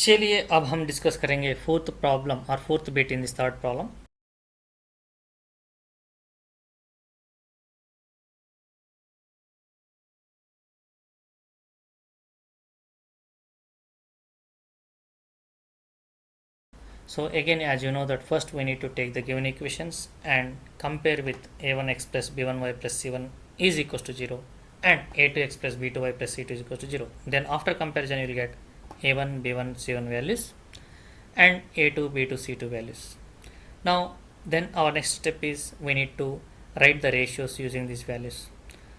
चलिए अब हम डिस्कस करेंगे फोर्थ प्रॉब्लम और fourth bit in this third problem. So again, as you know that first we need to take the given equations and compare with a1x plus b1y plus c1 is equals to 0 and a2x plus b2y plus c2 is equals to 0. Then after comparison you will get a1, b1, c1 values and a2, b2, c2 values. Now then our next step is we need to write the ratios using these values.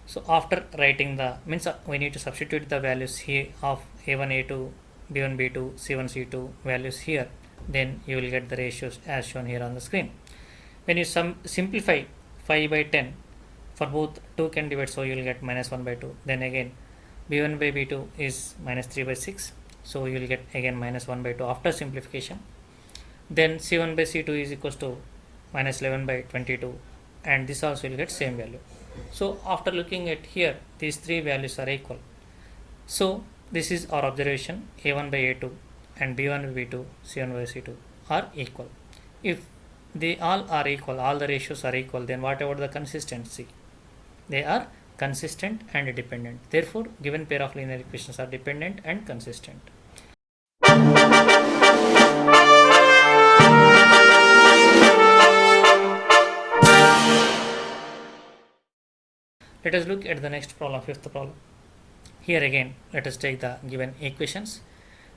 So after writing the means we need to substitute the values here of a1, a2, b1, b2, c1, c2 values here. Then you will get the ratios as shown here on the screen. When you simplify 5 by 10 for both 2 can divide, so you will get minus 1 by 2. Then again b1 by b2 is minus 3 by 6, so you will get again minus 1 by 2 after simplification. Then c1 by c2 is equals to minus 11 by 22, and this also will get same value. So after looking at here, these three values are equal. So this is our observation: a1 by a2 and b1 by b2, c1 by c2 are equal. If they all are equal, all the ratios are equal, then what about the consistency? They are consistent and dependent. Therefore, given pair of linear equations are dependent and consistent. Let us look at the next problem, fifth problem. Here again, let us take the given equations.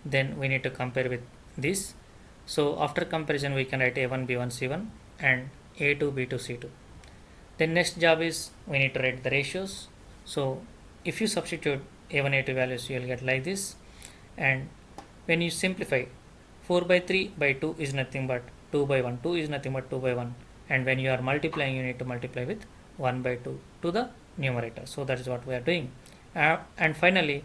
Then we need to compare with this. So after comparison, we can write a1, b1, c1 and a2, b2, c2. Then next job is we need to write the ratios. So if you substitute a1, a2 values, you will get like this. And when you simplify, 4 by 3 by 2 is nothing but 2 by 1. 2 is nothing but 2 by 1. And when you are multiplying, you need to multiply with 1 by 2 to the numerator. So that is what we are doing. And finally,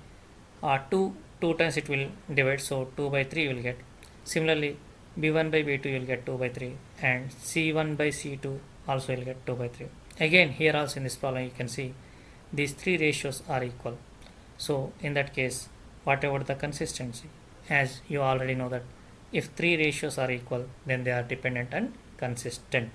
2 times it will divide, so 2 by 3 you will get. Similarly, b1 by b2 you will get 2 by 3 and c1 by c2 also you will get 2 by 3. Again, here also in this problem you can see these three ratios are equal. So in that case, what about the consistency? As you already know that if three ratios are equal, then they are dependent and consistent.